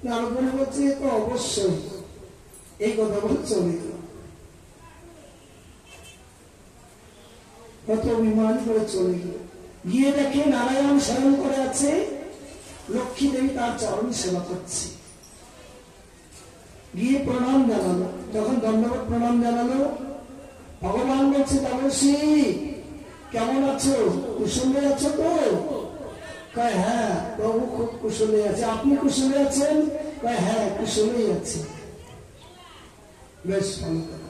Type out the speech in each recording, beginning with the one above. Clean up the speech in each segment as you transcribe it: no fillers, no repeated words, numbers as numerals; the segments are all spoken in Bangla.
নারদ বলছে তো অবশ্যই, এই কথা বলে চলে গেল। কত অভিমান করে চলে গেল। গিয়ে দেখে নারায়ণ শয়ন করে আছে, লক্ষ্মী দেবী তার চরণ সেবা করছে। গিয়ে প্রণাম জানালো, যখন দণ্ডবত প্রণাম জানালো, ভগবান বলছে তাপসী কেমন আছো, কুশলে আছো তো? কয় হ্যাঁ প্রভু খুব কুশলে আছে। আপনি কুশলে আছেন? কয় হ্যাঁ কুশলেই আছে। বেশ ভালো কথা।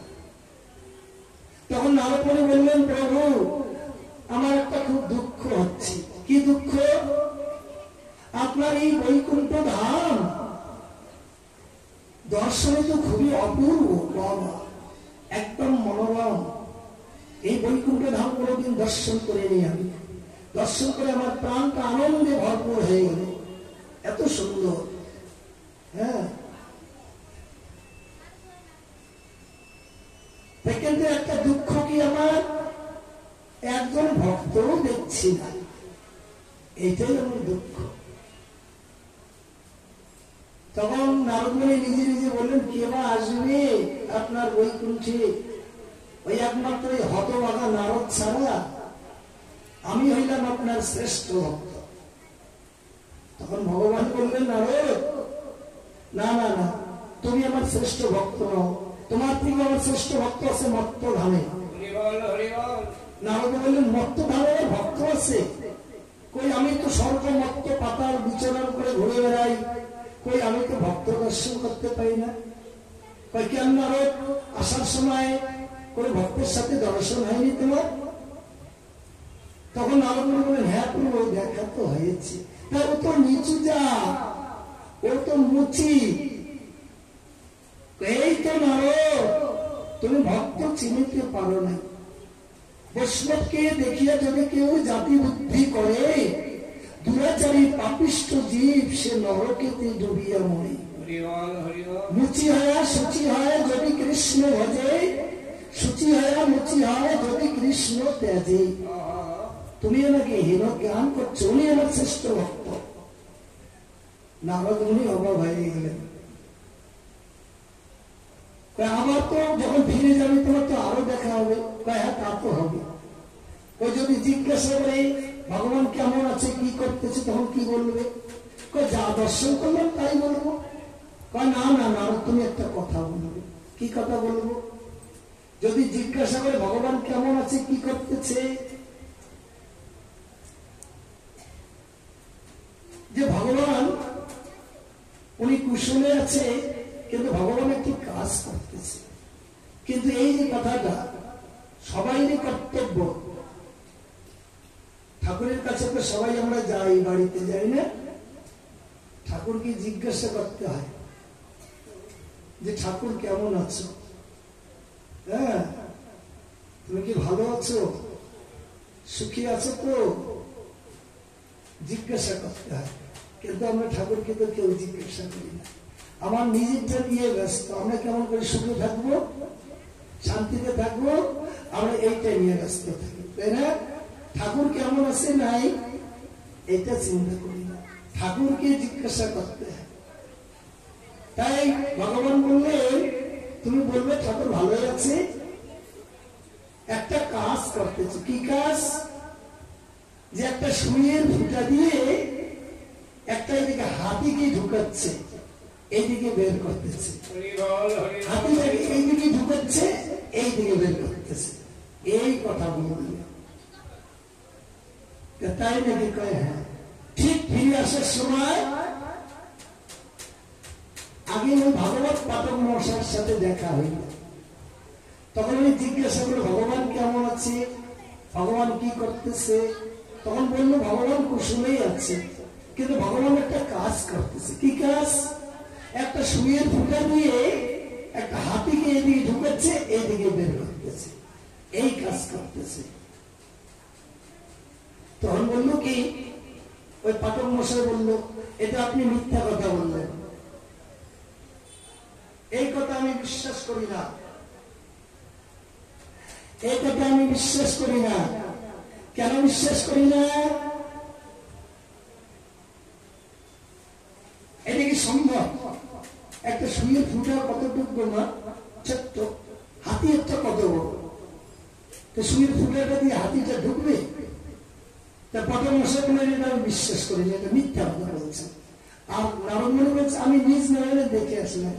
তখন নারদমুনি বললেন প্রভু আমার একটা খুব দুঃখ হচ্ছে। কি দুঃখ? আপনার এই বৈকুণ্ঠ ধাম দর্শনে তো খুবই অপূর্ব, বাবা একদম মনোরম। এই বৈকুণ্ঠ ধাম কোনোদিন দর্শন করে নি আমি। দর্শন করে আমার প্রাণটা আনন্দে ভরপুর হয়ে গেল, এত সুন্দর। হ্যাঁ, কিন্তু একটা দুঃখ কি আমার, একজন ভক্তও দেখছি না, এইটাই আমার দুঃখ। তখন নারদমুনি নিজে নিজে বললেন কে বা আসবে আপনার বৈকুণ্ঠে? ওই একমাত্র হতভাগা নারদ ছাড়া। আমি হইলাম আপনার শ্রেষ্ঠ ভক্ত। তখন ভগবান বললেন নারদ না না না, তুমি আমার শ্রেষ্ঠ ভক্ত নও, তোমার থেকে আমার শ্রেষ্ঠ ভক্ত আছে মত্ত ধামে। নারদ বললেন মত্ত ধামে ভক্ত আছে? কই আমি তো স্বর্গ মত্ত পাতাল বিচরণ করে ঘুরে বেড়াই, কই আমি তো ভক্ত দর্শন করতে পাই না। কই কেন নারদ আসার সময় করে ভক্তের সাথে দর্শন হয়নি তোমার? তখন নারদ বললেন হ্যাঁ প্রভু দেখা তো হয়েছে। তা ও তো নিচু যা, ও তো মুচি। এই তো নারদ তুমি ভক্ত চিনিতে পারো না। বৈষ্ণবকে দেখিয়া যদি কেউ জাতি বুদ্ধি করে, দুরাচারী পাপিষ্ঠ জীব সে নরকেতে ডুবিয়া মরে। মুচি হয়া শুচি হয় যদি কৃষ্ণ ভজে, শুচি হয়া মুচি হয় যদি কৃষ্ণ ত্যাজে। তুমি আমাকে হীন জ্ঞান করছো, উনি আমার শ্রেষ্ঠ ভক্ত। নারদ মুনি অবাক হয়ে গেলেন। আবার তো যখন ফিরে যাবে তোমার তো আরো দেখা হবে। হ্যাঁ তা তো হবে। ওই যদি জিজ্ঞাসা করে ভগবান কেমন আছে কি করতেছে তখন কি বলবে? যা দর্শন করলাম তাই বলবো। না না না তুমি একটা কথা বলবে। কি কথা বলবো? যদি জিজ্ঞাসা করে ভগবান কেমন আছে কি করতেছে, যে ভগবান উনি কুশলে আছে কিন্তু ভগবান একটি কাজ করতেছে। কিন্তু এই যে কথাটা সবাইরই কর্তব্য। ঠাকুরের কাছে তো সবাই আমরা যাই, বাড়িতে যাই না? ঠাকুরকে জিজ্ঞাসা করতে হয় যে ঠাকুর কেমন আছো? হ্যাঁ, তুমি কি ভালো আছো, সুখী আছো তো? জিজ্ঞাসা করতে হয়। কিন্তু আমরা ঠাকুরকে তো কেউ জিজ্ঞাসা করি না। আমার নিজেরটা নিয়ে ব্যস্ত। আমরা কেমন করে সুখে থাকবো, শান্তিতে থাকবো, আমরা এইটা নিয়ে ব্যস্ত থাকি, তাই না? ঠাকুর কেমন আছে নাই এটা চিন্তা করি না, ঠাকুরকে জিজ্ঞাসা করতে হয়। তাই ভগবান বললেন তুমি বলবে ঠাকুর ভালো আছে, একটা কাজ করতেছে। কি কাজ? যে একটা সুইয়ের ফুটা দিয়ে একটা এদিকে হাতিকে ঢুকাচ্ছে, এইদিকে বের করতেছে। হাতিটাকে এইদিকে ঢুকাচ্ছে, এইদিকে বের করতেছে। এই কথা বলল। তাই নাকি? কয় হ্যাঁ। ঠিক ফিরে আসার সময় আগে ওই ভাগবত পাঠক মশাইয়ের সাথে দেখা হইল। তখন উনি জিজ্ঞাসা করল ভগবান কেমন আছে, ভগবান কি করতেছে? তখন বলল ভগবান কুশলেই আছে, কিন্তু ভগবান একটা কাজ করতেছে। কি কাজ? একটা সুইয়ের ফুটা দিয়ে একটা হাতিকে এদিকে ঢুকাচ্ছে, এইদিকে বের করতেছে, এই কাজ করতেছে। তখন বলল কি, ওই পাঠক মশাই বলল এটা আপনি মিথ্যা কথা বললেন, এই কথা আমি বিশ্বাস করি না, এই কথা আমি বিশ্বাস করি না। কেন বিশ্বাস করি না? এটা কি সম্ভব? একটা সুইয়ের ফুটা কতটুকু না, ছোট্ট, হাতি একটা কত বড়, তো সুইয়ের ফুটাটা দিয়ে হাতিটা ঢুকবে? তা পটল মশাই বলে এটা আমি বিশ্বাস করি না, এটা মিথ্যা কথা বলছে। আর নারদ মনে বলছে আমি নিজ নয়নে দেখে আসলাম।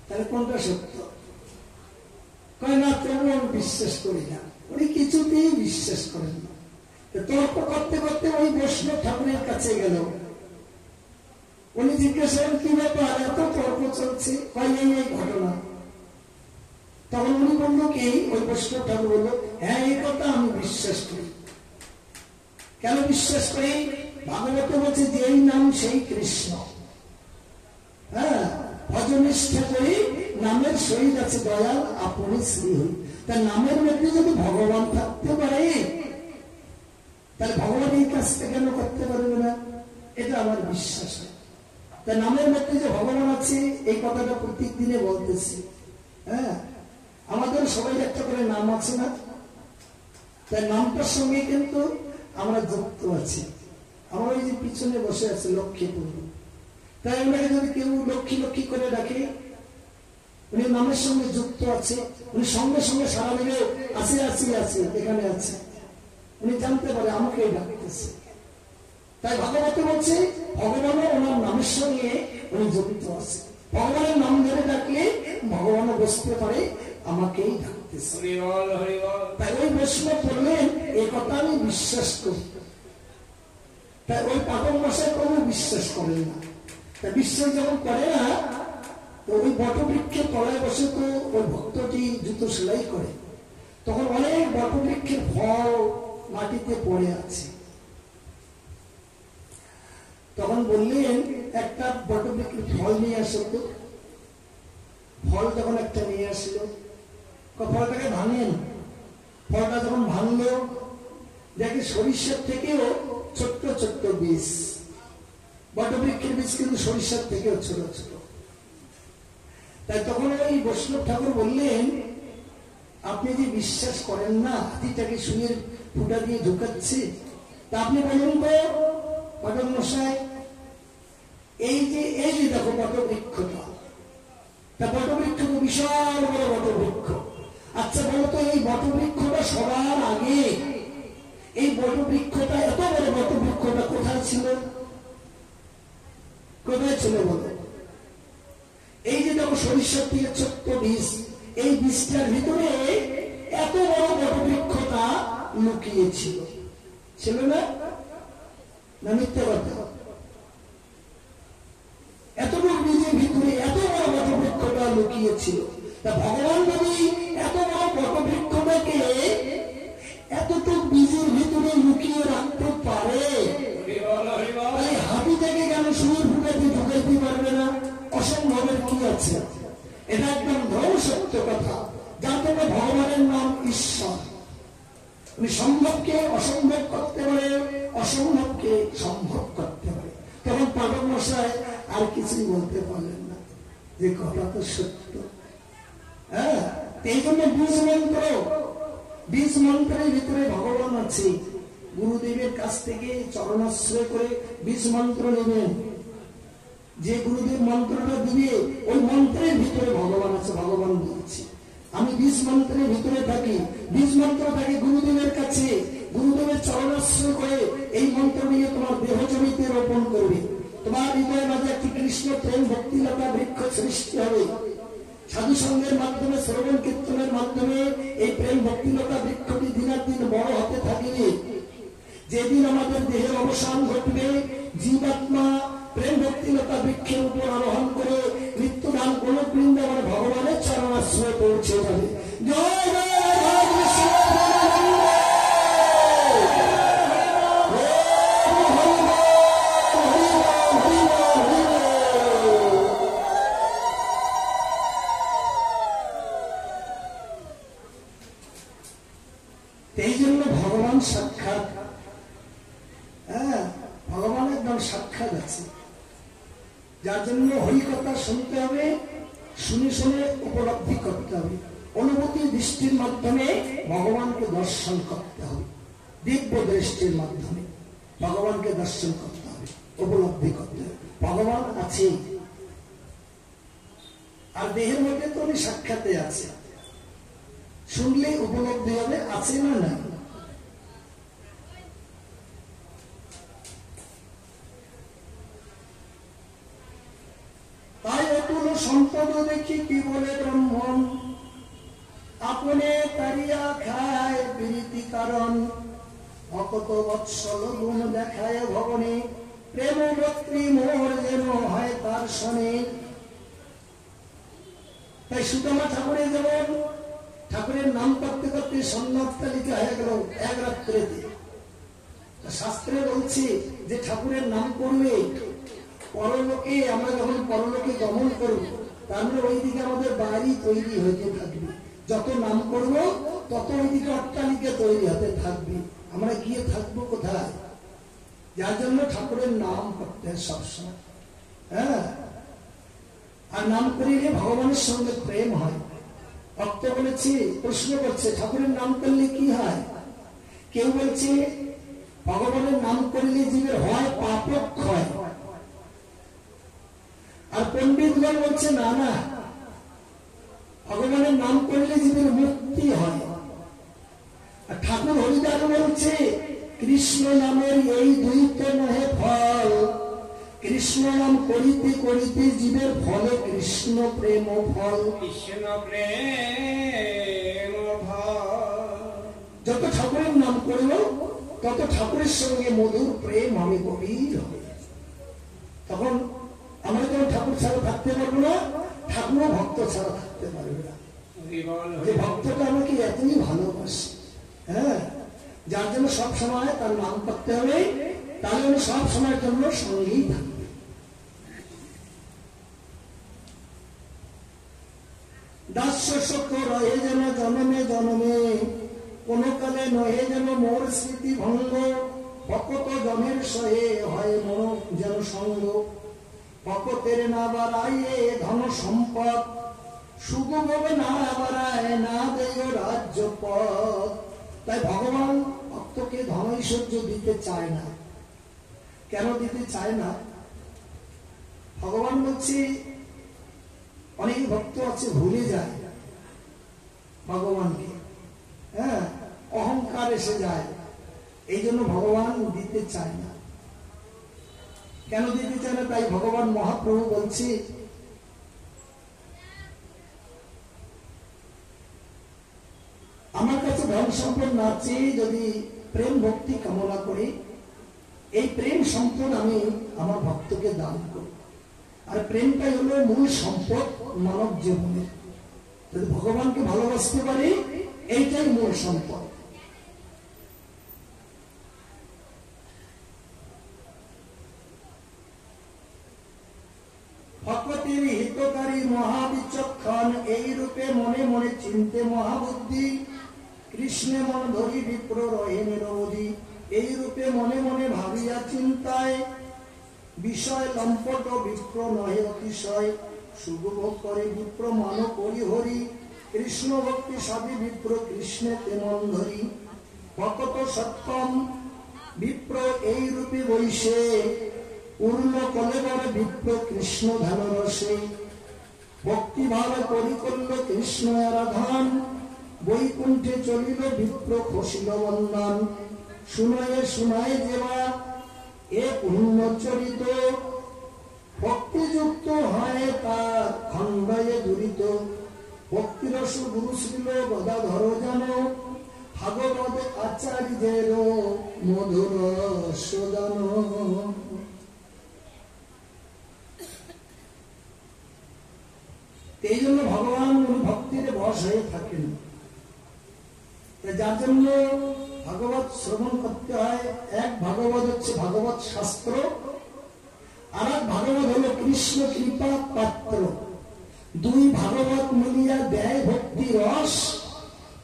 তাহলে কোনটা সত্য? কয় না, তবু আমি বিশ্বাস করি না। উনি কিছুতেই বিশ্বাস করেন না। তর্ক করতে করতে ওই বৈষ্ণব ঠাকুরের কাছে গেল। উনি জিজ্ঞাসা করেন কি ব্যাপার, এত তর্ক চলছে? কয় এই ঘটনা। তখন উনি বলল কি, ওই বৈষ্ণব ঠাকুর বলল হ্যাঁ এই কথা আমি বিশ্বাস করি। কেন বিশ্বাস করি? ভাগবত বলছে যে এই নাম সেই কৃষ্ণ। হ্যাঁ, ভজনিষ্ঠা করি নামের সহিত আছে দয়াল আপনি শ্রী হই। তা নামের মধ্যে যদি ভগবান থাকতে পারে তাহলে ভগবান এই কাজটা কেন করতে পারবে না? এটা আমার বিশ্বাস। তা নামের মধ্যে যে ভগবান আছে এই কথাটা প্রত্যেক দিনে বলতেছি। হ্যাঁ, আমাদের সবাই একটা করে নাম আছে না? তাই নামটার সঙ্গে কিন্তু আমরা যুক্ত আছি। আমরা ওই যে পিছনে বসে আছে লক্ষ্মীপুর, তাই ওনাকে যদি কেউ লক্ষ্মী লক্ষ্মী করে ডাকে, উনি নামের সঙ্গে যুক্ত আছে। উনি সঙ্গে সঙ্গে সারা দিলে আছে আছে আছে এখানে আছে, উনি জানতে পারে আমাকে ডাকতেছে। তাই ভাগবত বলছে ভগবানও ওনার নামের সঙ্গে উনি যুক্ত আছে। ভগবানের নাম ধরে ডাকলে ভগবানও বুঝতে পারে আমাকেই ডাকতেছে। তাই ওই বৈষ্ণব বললেন এই কথা আমি বিশ্বাস করি। তাই ওই পাগল মশাই কোনো বিশ্বাস করেন না। তা বিশ্বাস যখন করে না, তো ওই বটবৃক্ষের তলায় বসে তো ওই ভক্তটি জুতো সেলাই করে, তখন অনেক বটবৃক্ষের ফল মাটিতে পড়ে আছে। তখন বললেন একটা বটবৃক্ষের ফল নিয়ে আসো তো। ফল তখন একটা নিয়ে আসলো, ফলটাকে ভাঙেন। ফলটা যখন ভাঙলো দেখে সরিষার থেকেও ছোট্ট ছোট্ট বীজ। বটবৃক্ষের বীজ কিন্তু সরিষার থেকেও ছোট ছোট। তাই তখন ওই বৈষ্ণব ঠাকুর বললেন আপনি যে বিশ্বাস করেন না হাতিটাকে সুইয়ের ফুটা দিয়ে ঢুকাচ্ছে, তা আপনি বলুন তো পাঠক মশাই, এই যে দেখো বটবৃক্ষটা, তা বটবৃক্ষ তো বিশাল বড় বটবৃক্ষ। আচ্ছা বলতো এই বটবৃক্ষটা সবার আগে, এই বটবৃক্ষটা এত বড় বটবৃক্ষটা কোথায় ছিল? কোথায় ছিল বলো? এই যে দেখো সরিষার থেকে ছোট্ট বীজ, এই বীজটার ভিতরে এত বড় বটবৃক্ষটা লুকিয়েছিল, ছিল না? না মিথ্যে কথা? এতটুকু বীজের ভিতরে এত বড় বটবৃক্ষটা লুকিয়েছিল। তা ভগবান যদি এত বড় বটবৃক্ষটাকে এতটুকু বীজের ভিতরে লুকিয়ে রাখতে পারে, তাই হাতিটাকে কেন সুইয়ের ফুটাতে ঢুকাইতে পারবে না? অসম্ভবের কি আছে? এটা একদম ধর্ম সত্য কথা। যার জন্য ভগবানের নাম ঈশ্বর। উনি সম্ভবকে অসম্ভব করতে পারে, অসম্ভবকে সম্ভব করতে পারে। তখন পাঠক মশাই আর কিছুই বলতে পারলেন না, যে কথা তো সত্য। হ্যাঁ, এই জন্য বীজ মন্ত্রের ভিতরে ভগবান আছে। গুরুদেবের কাছ থেকে চরণাশ্রয় করে বীজ মন্ত্র নেবেন। যে গুরুদেব মন্ত্রটা দিবে ওই মন্ত্রের ভিতরে ভগবান আছে। ভগবান বলছে আমি বীজ মন্ত্রের ভিতরে থাকি। বীজ মন্ত্র থাকে গুরুদেবের কাছে। গুরুদেবের চরণাশ্রয় করে এই মন্ত্র নিয়ে তোমার দেহ জমিতে রোপণ করবে। তোমার হৃদয়ের মাঝে একটি কৃষ্ণ প্রেম ভক্তিলতা বৃক্ষ সৃষ্টি হবে। সাধু সঙ্গের মাধ্যমে, শ্রবণ কীর্তনের মাধ্যমে এই প্রেম ভক্তিলতা বৃক্ষটি দিনাদিন বড় হতে থাকবে। যেদিন আমাদের দেহের অবসান ঘটবে, জীবাত্মা প্রেম ভক্তিলতা বৃক্ষের উপর আরোহণ করে মৃত্যুধাম কোন বৃন্দাবনে ভগবানের চরণাশ্রয়ে পৌঁছে যাবে। জয় জয় রাধা কৃষ্ণ। এই জন্য ভগবান সাক্ষাৎ। হ্যাঁ, ভগবান একদম সাক্ষাৎ আছে। যার জন্য হরিকথা শুনতে হবে, শুনে শুনে উপলব্ধি করতে হবে। অনুভূতি দৃষ্টির মাধ্যমে ভগবানকে দর্শন করতে হবে। দিব্য দৃষ্টির মাধ্যমে ভগবানকে দর্শন করতে হবে, উপলব্ধি করতে হবে। ভগবান আছে, আর দেহের মধ্যে তো উনি সাক্ষাতে আছে, শুনলে উপলব্ধি হবে আছে না না। তাই অতুল সম্পদ দেখি কি বলে ব্রাহ্মণ, আপনে তারিয়া খায় প্রীতি কারণ, অকত বৎসল গুণ দেখায় ভবনে, প্রেম ভক্তি মোর যেন হয় তার শনে। তাই সুদামা ঠাকুরের যেমন ঠাকুরের নাম করতে করতে সন্ন্যাসতালিকা হয়ে গেল এক রাত্রেতে। শাস্ত্রে বলছে যে ঠাকুরের নাম করলে পরলোকে, আমরা যখন পরলোকে গমন করব, তার মানে ওইদিকে আমাদের বাড়ি তৈরি হইতে থাকবে। যত নাম করব তত ওইদিকে অট্টালিকা তৈরি হতে থাকবে। আমরা গিয়ে থাকবো কোথায়? যার জন্য ঠাকুরের নাম করতে হয় সবসময়। হ্যাঁ, আর নাম করিলে ভগবানের সঙ্গে প্রেম হয়। ভক্ত বলেছে, প্রশ্ন করছে ঠাকুরের নাম করলে কি হয়? কেউ বলছে ভগবানের নাম করলে জীবের হয় পাপক্ষয়, আর পণ্ডিতগণ বলছে না না, ভগবানের নাম করলে জীবের মুক্তি হয়। আর ঠাকুর হরিদাস বলছে কৃষ্ণ নামের এই দুইত নহে ফল, কৃষ্ণ নাম করিতে করিতে জীবের ফলে কৃষ্ণ প্রেম ফল। কৃষ্ণ প্রেম ফল। যত ঠাকুরের নাম করব তত ঠাকুরের সঙ্গে মধুর প্রেম হবে, গভীর হবে। তখন আমরা যখন ঠাকুর ছাড়া থাকতে পারবো না, ঠাকুরও ভক্ত ছাড়া থাকতে পারবে না। যে ভক্তটা আমাকে এতই ভালোবাসে, হ্যাঁ, যার জন্য সব সময় তার নাম করতে হবে, তাহলে উনি সব সময়ের জন্য সঙ্গেই থাকবে। দাস্য শোক রহে যেন জনমে জনমে, কোন কালে নহে যেন মোর স্মৃতি ভঙ্গ, ভকত জনের সহে হয় মন যেন সঙ্গ, ভকতের না বাড়াইয়ে ধন সম্পদ, সুখভোগ না বাড়ায় না দেয় রাজ্য পদ। তাই ভগবান ভক্তকে ধন ঐশ্বর্য দিতে চায় না। কেন দিতে চায় না? ভগবান বলছে অনেক ভক্ত আছে ভুলে যায় ভগবানকে, হ্যাঁ, অহংকার এসে যায়, এই জন্য ভগবান দিতে চায় না। কেন দিতে চায় না? তাই ভগবান মহাপ্রভু বলছে আমার কাছে ধন সম্পদ না চেয়ে যদি প্রেম ভক্তি কামনা করি, এই প্রেম সম্পদ আমি আমার ভক্তকে দান করি। আর প্রেমটাই হলো মূল সম্পদ মানব জীবনে। যদি ভগবানকে ভালোবাসতে পারি, এইটাই মূল সম্পদ। ভক্তের হিতকারী মহাবিচক্ষণ, এই রূপে মনে মনে চিনতে মহাবুদ্ধি, কৃষ্ণে মন ধরি বিপ্র রহে নিরবধি, এই রূপে মনে মনে ভাবিয়া চিন্তায়, বিষয় লম্পট বিপ্র নহে অতিশয়, সুভোগ করে বিপ্র মান করি হরি, কৃষ্ণ ভক্তি সাধি বিপ্র কৃষ্ণে তেমন ধরি, ভকত সত্যম বিপ্র এই রূপে বৈশে, পূর্ণ কলেবর বিপ্র কৃষ্ণ ধ্যান রসে, ভক্তি ভাব করি করল কৃষ্ণ আরাধন, বৈকুণ্ঠে চলিল বিপ্র খসিল বন্দন, শুনায়ে শুনায় দেবা এ পুণ্য চরিত, ভক্তিযুক্ত হয় তার খণ্ডয়ে দুরিত, ভক্তিরস গুরু শ্রীল গদাধর জান, ভাগবত আচার্যের মধুর সদান। এই জন্য ভগবান ভক্তির বশ হয়ে থাকেন। যার জন্য ভাগবত শ্রবণ করতে হয়। এক ভাগবত হচ্ছে ভাগবত শাস্ত্র, আর এক ভাগবত হলো কৃষ্ণ কৃপা পাত্র। দুই ভাগবত মিলিয়া দেয় ভক্তি রস,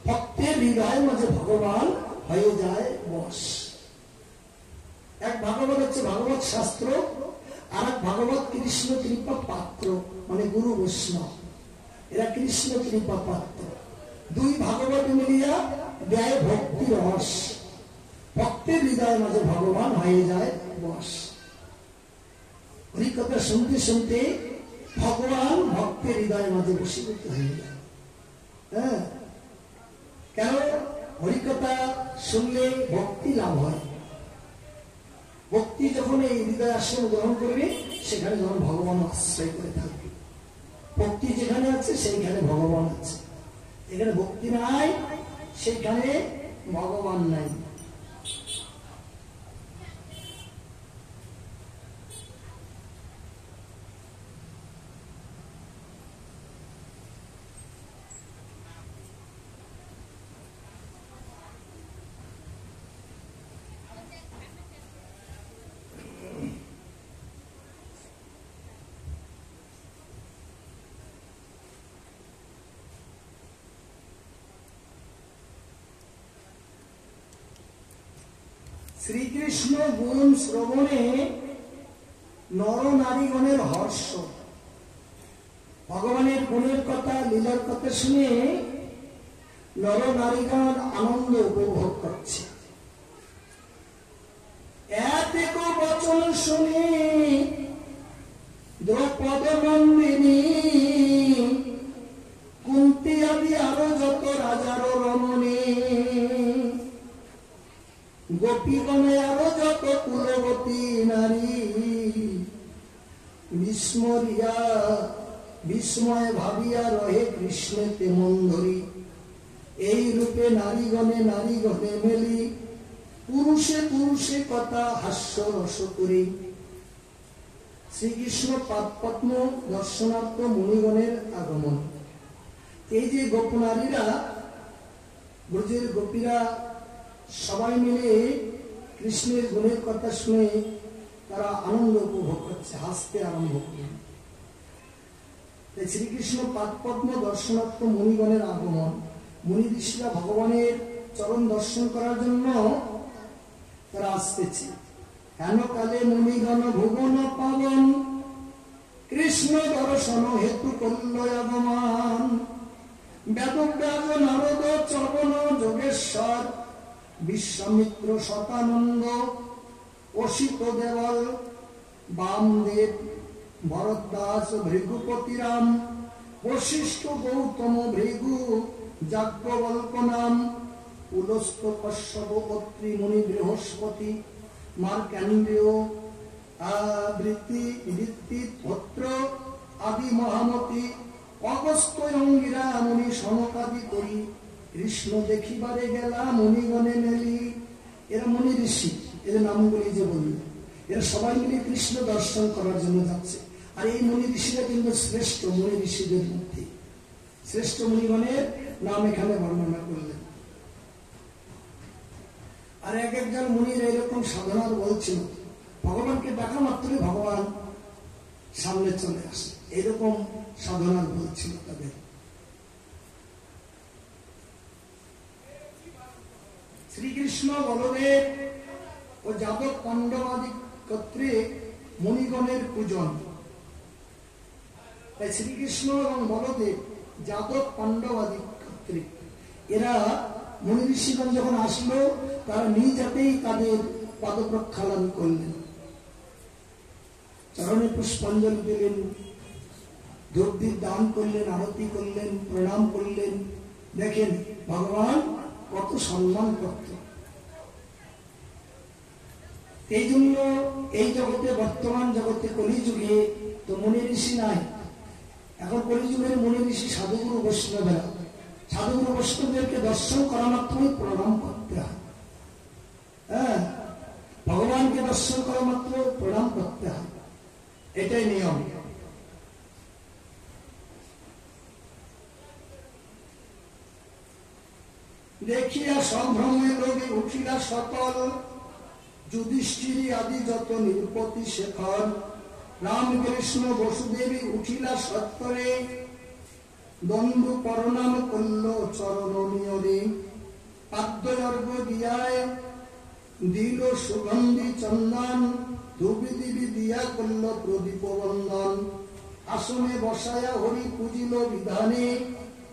ভক্তের হৃদয় মাঝে ভগবান হয়ে যায় বশ। এক ভাগবত হচ্ছে ভাগবত শাস্ত্র, আর এক ভাগবত কৃষ্ণ কৃপা পাত্র, মানে গুরু বৈষ্ণব, এরা কৃষ্ণ কৃপা পাত্র। দুই ভাগবত মিলিয়া দেয় ভক্তি রস, ভক্তের হৃদয় মাঝে ভগবান হয়ে যায় বশ। হরিকথা শুনতে শুনতে ভগবান ভক্তের হৃদয়ের মাঝে বশীভূত হয়ে যায়। হ্যাঁ, কেন? হরিকথা শুনলে ভক্তি লাভ হয়। ভক্তি যখন এই হৃদয় আশ্রয় গ্রহণ করবে, সেখানে যখন ভগবান আশ্রয় করে থাকবে। ভক্তি যেখানে আছে সেইখানে ভগবান আছে, এখানে ভক্তি নাই সেইখানে ভগবান নাই। শ্রীকৃষ্ণ গুণ শ্রবণে নর নারীগণের হর্ষ। ভগবানের গুণের কথা, লীলার কথা শুনে নর নারীগণ আনন্দ উপভোগ করছে। এত বচন শুনে দ্রৌপদ নন্দিনী, কুন্তি আদি আরো যত রাজার রমণী, গোপীগণে আরো যত কুলবতী নারী, বিস্মরিয়া বিস্ময় ভাবিয়া রহে কৃষ্ণেতে মন ধরি। এই রূপে নারীগণে মেলি, পুরুষে পুরুষে কথা হাস্য রস করি। শ্রীকৃষ্ণ পাদপদ্ম দর্শনার্থ মুনিগণের আগমন। এই যে গোপনারীরা, ব্রজের গোপীরা সবাই মিলে কৃষ্ণের গুণের কথা শুনে তারা আনন্দ উপভোগ করছে, হাসতে আরম্ভ করলেন। শ্রীকৃষ্ণ পাদপদ্ম দর্শনার্থ মুনিগণের আগমন। মুনি ঋষিরা ভগবানের চরণ দর্শন করার জন্য তারা আসতেছে। কেন কালে মুনিগণ ভুবন পাবন, কৃষ্ণ দর্শন হেতু করল আগমন। বেদব্যাস নারদ চরণ যোগেশ্বর, বিশ্বামিত্র শতানন্দ, অসিত দেবল, বামদেব, ভরদ্বাস, ভৃগুপতি রাম, বশিষ্ঠ গৌতম, ভৃগু, যাজ্ঞবল্ক নাম, পুলস্ত কশ্যপ, অত্রি মুনি, বৃহস্পতি, মার্কাণ্ডেয়, বৃত্তি, ভদ্র আদি মহামতি, অগস্ত্য, অঙ্গিরা মুনি সনকাদি করি। কৃষ্ণ দেখিবারে গেলা মুনিগণে মেলি। এরা মুনি ঋষি, এদের নামগুলি যে বলল, এরা সবাই মিলে কৃষ্ণ দর্শন করার জন্য যাচ্ছে। আর এই মুনি ঋষিরা কিন্তু শ্রেষ্ঠ মুনি ঋষিদের মধ্যে শ্রেষ্ঠ মুনিগণের নাম এখানে বর্ণনা করলেন। আর এক একজন মুনির এরকম সাধনার বলছিল, ভগবানকে দেখা মাত্রই ভগবান সামনে চলে আসে, এরকম সাধনার বলছিল তাদের। শ্রীকৃষ্ণ বলদেব ও যাদব পাণ্ডবাদি কর্তৃ মুনিগণের পূজন। তাই শ্রীকৃষ্ণ এবং বলদেব, যাদব পাণ্ডবাদি কর্তৃ, এরা মুনি ঋষিগণ যখন আসলো, তারা নিজ হাতেই তাদের পাদ প্রক্ষালন করলেন, চরণে পুষ্পাঞ্জলি দিলেন, ধূপদীপ দান করলেন, আরতি করলেন, প্রণাম করলেন। দেখেন ভগবান কত সম্মান করত। এই জন্য এই জগতে, বর্তমান জগতে কলিযুগে তো মুনি ঋষি নাই। এখন কলিযুগের মুনি ঋষি সাধুগুরু বৈষ্ণবেরা। সাধুগুরু বৈষ্ণবদেরকে দর্শন করা মাত্রই প্রণাম করতে হয়। হ্যাঁ, ভগবানকে দর্শন করা মাত্র প্রণাম করতে হয়, এটাই নিয়ম। দেখিয়া সম্ভ্রমে লোকে উঠিলা সকল, যুধিষ্ঠিরী আদি যত নিরুপতি শেখর, রামকৃষ্ণ বসুদেবী উঠিলা সত্তরে, দ্বন্দ্ব প্রণাম করল চরণ নিয়রে। পাদ্যর্ঘ দিয়ায় দিল সুগন্ধি চন্দন, ধূপি দিবি দিয়া করল প্রদীপ বন্দন। আসনে বসায়া হরি পূজিল বিধানে,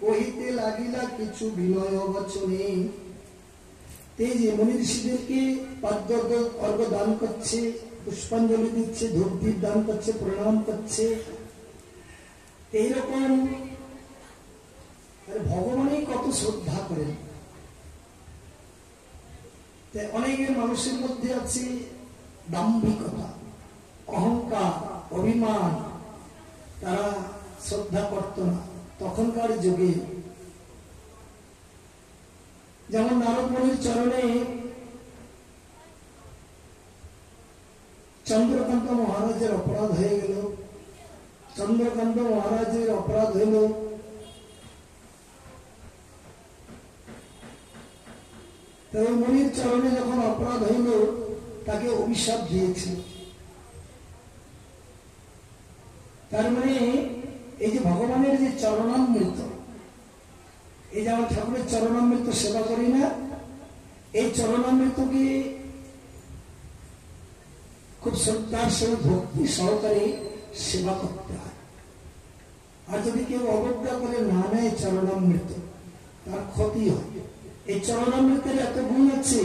কহিতে লাগিলা কিছু বিনয় বচনে। এই যে মুনি ঋষিদেরকে পাদ্য অর্ঘ দান করছে, পুষ্পাঞ্জলি দিচ্ছে, ধূপ দীপ দান করছে, প্রণাম করছে। এইরকম ভগবানই কত শ্রদ্ধা করেন। অনেকের মানুষের মধ্যে আছে দাম্ভিকতা, অহংকার, অভিমান, তারা শ্রদ্ধা করত না তখনকার যুগে। যেমন নারদ মুনির চরণে চন্দ্রকান্ত মহারাজের অপরাধ হয়ে গেল। চন্দ্রকান্ত মহারাজের অপরাধ হইল, তবে মুনির চরণে যখন অপরাধ হইল তাকে অভিশাপ দিয়েছিল। তার মানে এই যে ভগবানের যে চরণামৃত, এই যে আমার ঠাকুরের চরণামৃত সেবা করি না, এই চরণামৃতকে খুব শ্রদ্ধার সঙ্গে ভক্তি সহকারে সেবা করতে হয়। আর যদি কেউ অবজ্ঞা করে না নেয় চরণামৃত, তার ক্ষতি হয়। এই চরণামৃতের এত গুণ আছে,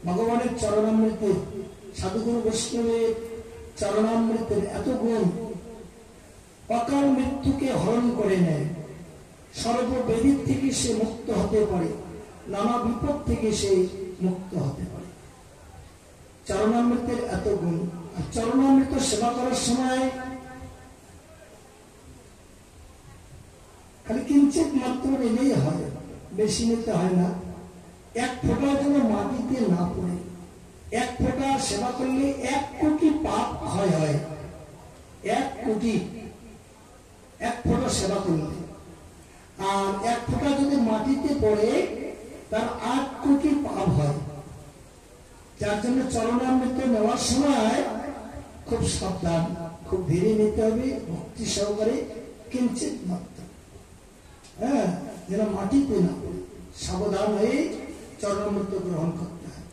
ভগবানের চরণামৃতের, সাধুগুরু বৈষ্ণবের চরণামৃতের এত গুণ। অকাল মৃত্যুকে হরণ করে নেয়, সর্ববেদির থেকে সে মুক্ত হতে পারে, নানা বিপদ থেকে সে মুক্ত হতে পারে। চরণামৃতের এত গুণ। আর চরণামৃত সেবা করার সময় খালি কিঞ্চিত মাত্র নিলেই হয়, বেশি নিতে হয় না। এক ফোঁটা যেন মাটিতে না পড়ে। এক ফোঁটা সেবা করলে 1 কোটি পাপ ক্ষয় হয়। 1 কোটি, এক ফোঁটা সেবা করলে। আর এক ফোঁটা যদি মাটিতে পড়ে তার 8 কোটি পাপ হয়। যার জন্য চরণামৃত নেওয়ার সময় খুব সাবধান, খুব ধীরে নিতে হবে, ভক্তি সহকারে, কিঞ্চিত মাত্র, হ্যাঁ, যেন মাটিতে না পড়ে, সাবধান হয়ে চরণামৃত গ্রহণ করতে হয়।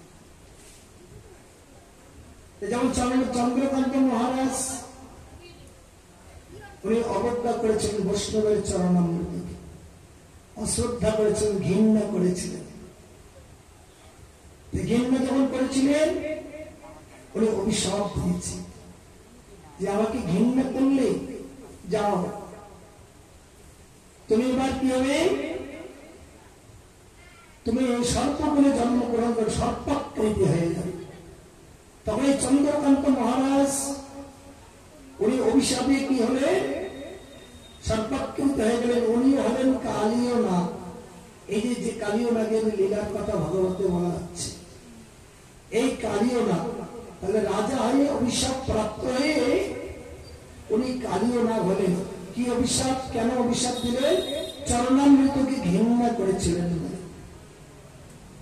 যেমন চন্দ্রকান্ত মহারাজ, উনি অবজ্ঞা করেছিলেন বৈষ্ণবের চরণামৃতকে, অশ্রদ্ধা করেছিলেন, ঘৃণা করেছিলেন। ঘৃণা যখন করেছিলেন উনি অভিশাপ দিয়েছে যে আমাকে ঘৃণা করলে যাও, তুমি এবার কি হবে, তুমি সর্পকুলে জন্মগ্রহণ করে সর্পাকৃতি হয়ে যাবে। তবে চন্দ্রকান্ত মহারাজ উনি অভিশাপে কি হলে সর্পাকৃত হয়ে গেলেন। উনি হলেন কালীয় নাগ। এই যে কালীয় নাগের লীলার কথা ভাগবতে বলা হচ্ছে, এই কালীয় নাগ তাহলে রাজা হয়ে অভিশাপ প্রাপ্ত হয়ে উনি কালীয় নাগ হলেন। কি অভিশাপ, কেন অভিশাপ দিলেন? চরণামৃতকে ঘৃণা করেছিলেন।